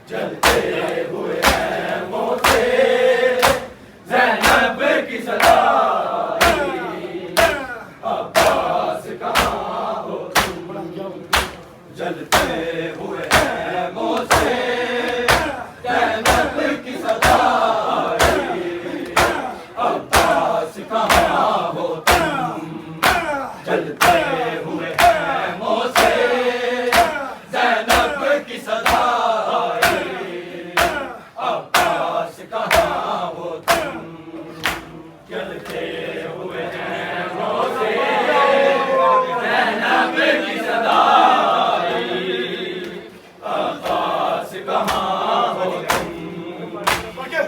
जलते हुए हैं मोसे ज़ैनब की सदाई, अब्बास कहाँ हो तुम। जलते हुए हैं मोसे ज़ैनब की सदाई, अब्बास कहाँ हो तुम। जलते हुए हैं मोसे ज़ैनब की सदाई, अब्बास कहाँ हो तुम। जलते हुए हैं मोसे ज़ैनब की सदाई, अब्बास कहाँ हो तुम।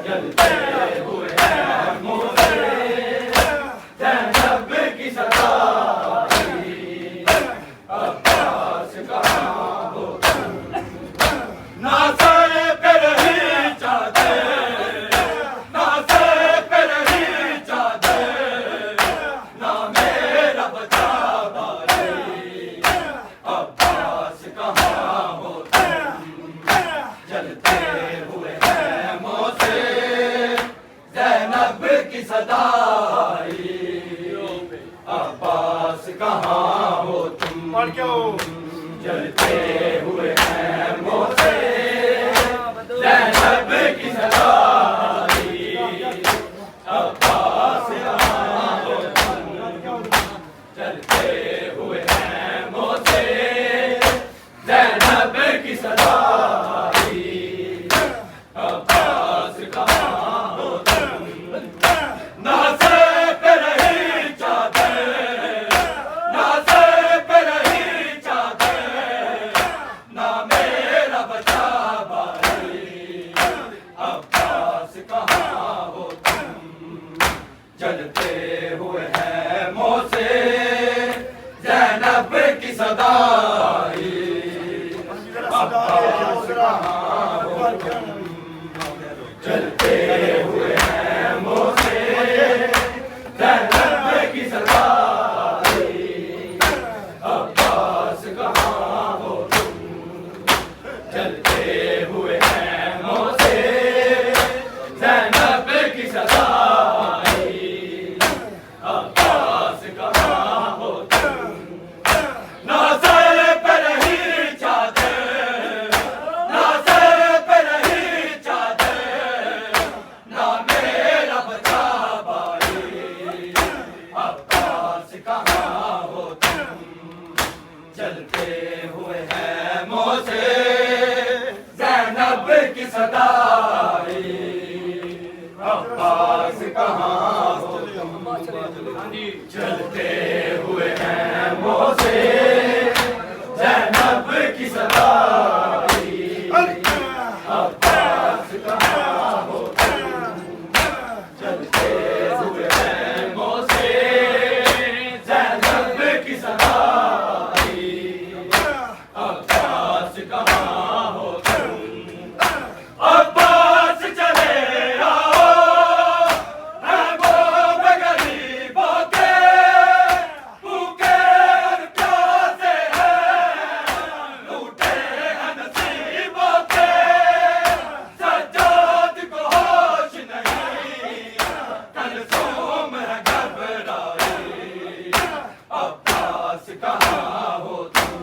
जलते हुए हैं मोसे ज़ैनब की सदाई, अब्बास कहाँ हो तुम। ना सर पे रही चादर, ना सर पे रही चादर, ना मेरा बचा बारी, अब्बास कहाँ हो तुम। जलते हुए हैं मोसे ज़ैनब की सदाई, अब्बास कहाँ हो तुम। जलते हुए हैं मोसे ज़ैनब की सदाई, अब्बास कहाँ हो तुम। जलते हुए हैं मोसे ज़ैनब की सदाई, अब्बास कहाँ हो तुम। ना सर पे रही चादर, ना सर पे रही चादर, ना मेरा बचा बारी, अब्बास कहाँ हो तुम। जलते हुए हैं मोसे ज़ैनब की सदाई, अब्बास कहाँ हो तुम। जलते हुए हैं मोसे ज़ैनब की सदाई, अब्बास कहाँ हो तुम। जलते हुए हैं मोसे ज़ैनब की सदाई, अब्बास कहाँ हो तुम। ना सर पे रही चादर, ना सर पे रही चादर, ना मेरा बचा बारी, अब्बास कहाँ हो तुम। जलते हुए हैं मोसे ज़ैनब की सदाई, अब्बास कहाँ हो तुम। जलते हुए हैं मोसे ज़ैनब की सदाई, अब्बास कहाँ हो तुम। जलते हुए हैं मोसे ज़ैनब की सदाई, अब्बास कहाँ हो तुम। अब्बास चले आओ, है वो गरीबों के भूखे और प्यासे हैं, लूटे हैं नसीबों के, सज्जाद को होश नहीं, कलसूम है घबराई, अब्बास कहाँ हो तुम।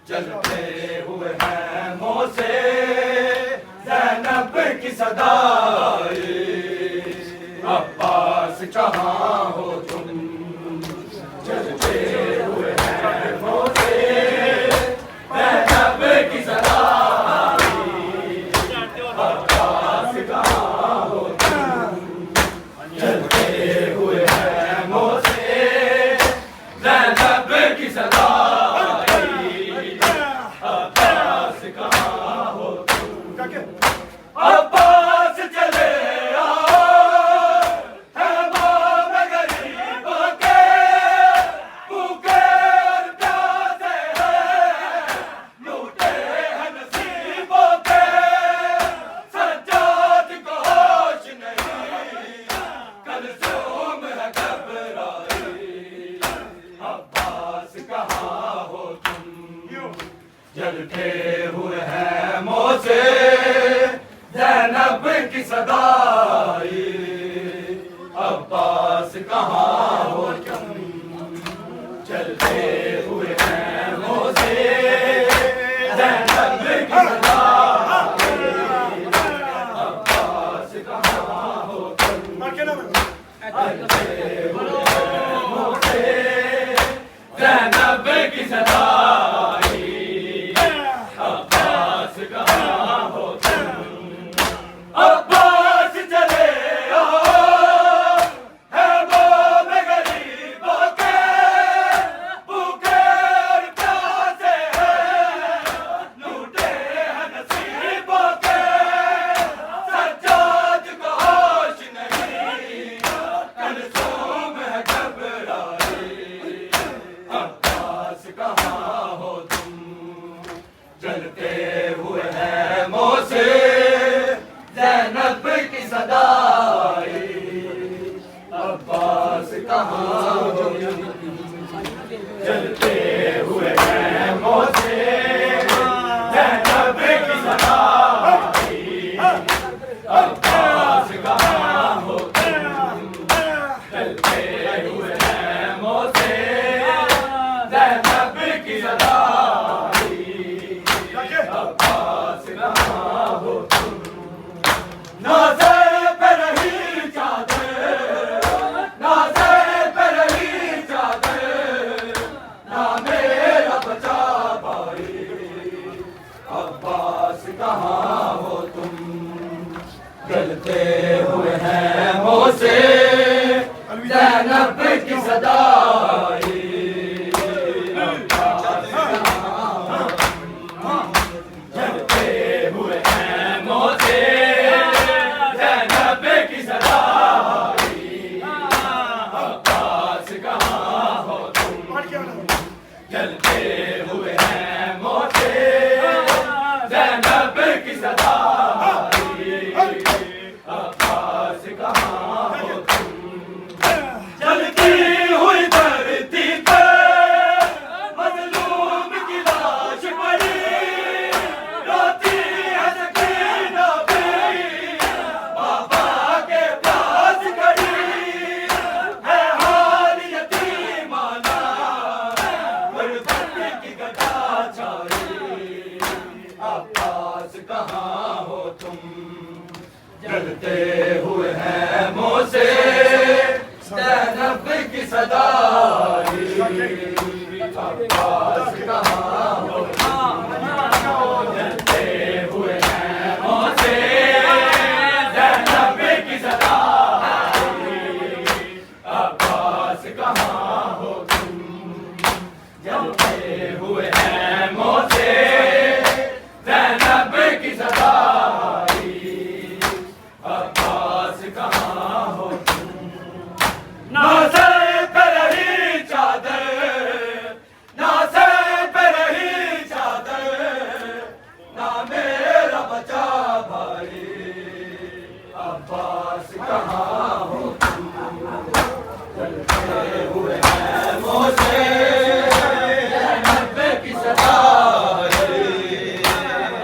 जलते हुए हैं मोसे ज़ैनब की सदाई, अब्बास कहाँ हो तुम। जलते हुए हैं मोसे ज़ैनब की सदाई, अब्बास कहाँ हो तुम। जलते हुए हैं मोसे ज़ैनब की सदाई, अब्बास कहाँ हो तुम। अब्बास चले आओ, है वो गरीबों के भूखे और प्यासे हैं, लूटे हैं नसीबों के, सज्जाद को होश नहीं, कलसूम है घबराई, अब्बास कहाँ हो तुम। जलते हुए हैं मोसे ज़ैनब की सदाई, अब्बास कहाँ हो तुम, चलते हुए हैं मोसे, ज़ैनब की सदाई, अब्बास कहाँ हो तुम, चलते हुए हैं मोसे, ज़ैनब की सदाई, अब्बास कहाँ हो तुम, अब्बास चले आओ, है वो में गरीबों के, भूखे और प्यासे हैं, लूटे हैं नसीबों के, सज्जाद को होश नहीं, कलसूम है घबराई, अब्बास कहाँ हो तुम, जलते हुए हैं मोसे, ज़ैनब की सदाई, अब्बास कहाँ हो तुम, जलते हुए हैं मोसे, ज़ैनब की सदाई, अब्बास कहाँ हो तुम, जलते हुए हैं मोसे, ज़ैनब की सदाई, अब्बास कहाँ हो तुम, नाज़े पे रही चादर, नाज़े पे रही चादर, ना मेरा बचा भाई, अब्बास कहाँ हो तुम, जलते हुए हैं मोसे, ज़ैनब की सदाई, अब्बास कहाँ हो तुम, जलते हुए हैं मोसे, ज़ैनब की सदाई, अब्बास कहाँ हो तुम, जलते हुए हैं मोसे, ज़ैनब की सदाई, अब्बास कहाँ हो तुम, जलती हुई धरती पर मज़लूम की लाश पड़ी, रोती है सकीना भी, बाबा के पास खड़ी, है हाल यतीमाना, गुरबत की गदा छाई, अब्बास कहाँ हो तुम, जलते हुए हैं मोसे, ज़ैनब की सदाई, अब्बास कहाँ हो तुम, जलते हुए हैं मोसे, ज़ैनब की सदाई, अब्बास कहाँ हो तुम, जलते हुए हैं मोसे, ज़ैनब की सदाई, अब्बास कहाँ हो तुम, नाज़े पे रही चादर, नाज़े पे रही चादर, ना मेरा बचा भाई, अब्बास कहाँ हो तुम, जलते हुए हैं मोसे, ज़ैनब की सदाई,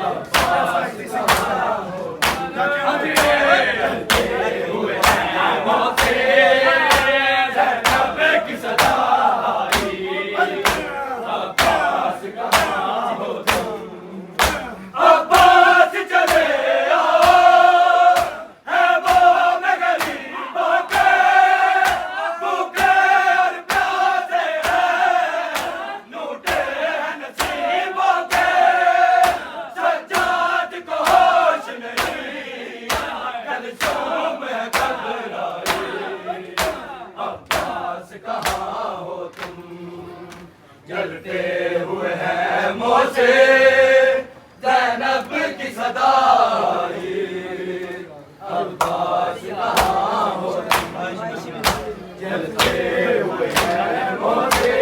अब्बास कहाँ हो तुम, जलते हुए हैं मोसे, ज़ैनब की सदाई, अब्बास कहाँ हो तुम, अब्बास चले आओ, है वो में गरीबों के, भूखे और प्यासे हैं, लूटे हैं नसीबों के, सज्जाद को होश नहीं, कलसूम है घबराई, अब्बास कहाँ हो तुम, जलते हुए हैं मोसे, ज़ैनब की सदाई, अब्बास कहाँ हो तुम, जलते हुए हैं मोसे,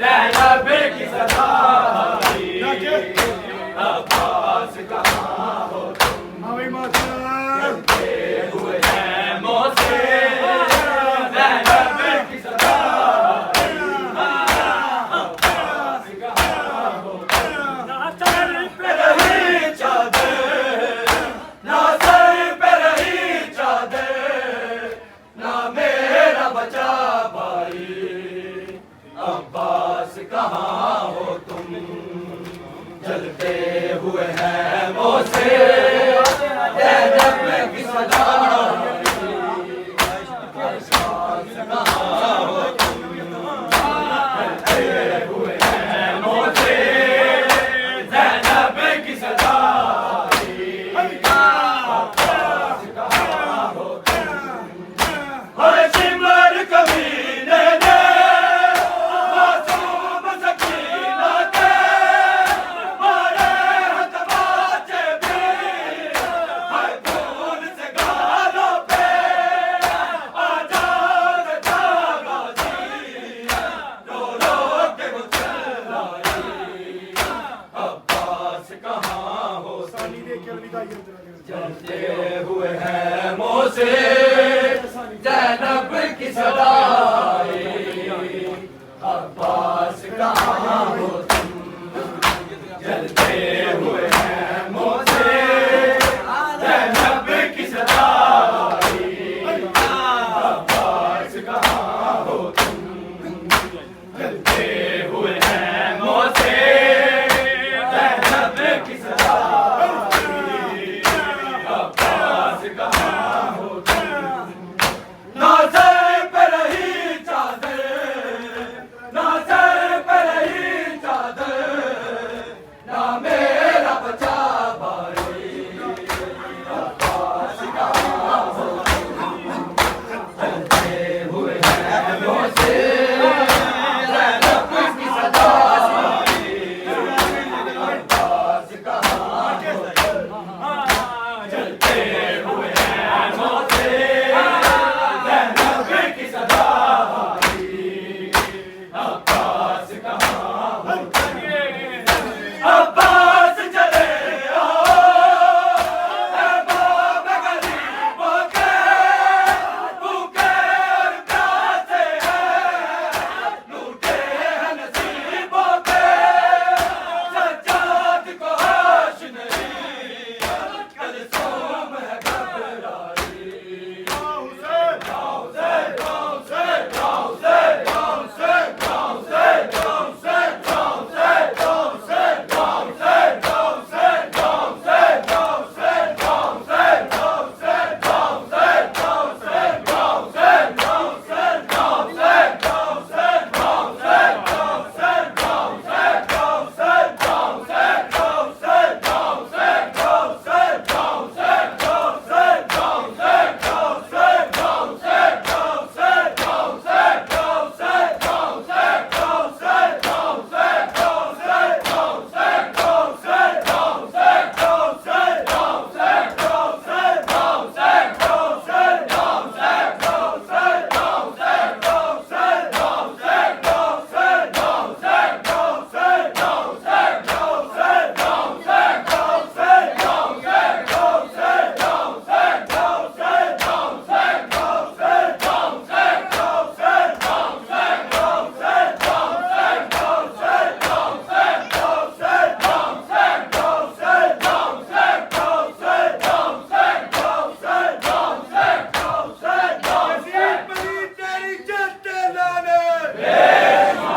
ज़ैनब की सदाई, अब्बास कहाँ हो तुम, जलते हुए हैं मोसे, ज़ैनब की सदाई, अब्बास कहाँ हो तुम, नाज़े पे रही चादर, पानी दे के अलविदा यात्रा करना। चलते हुए हैं मोसे जैनब की सदा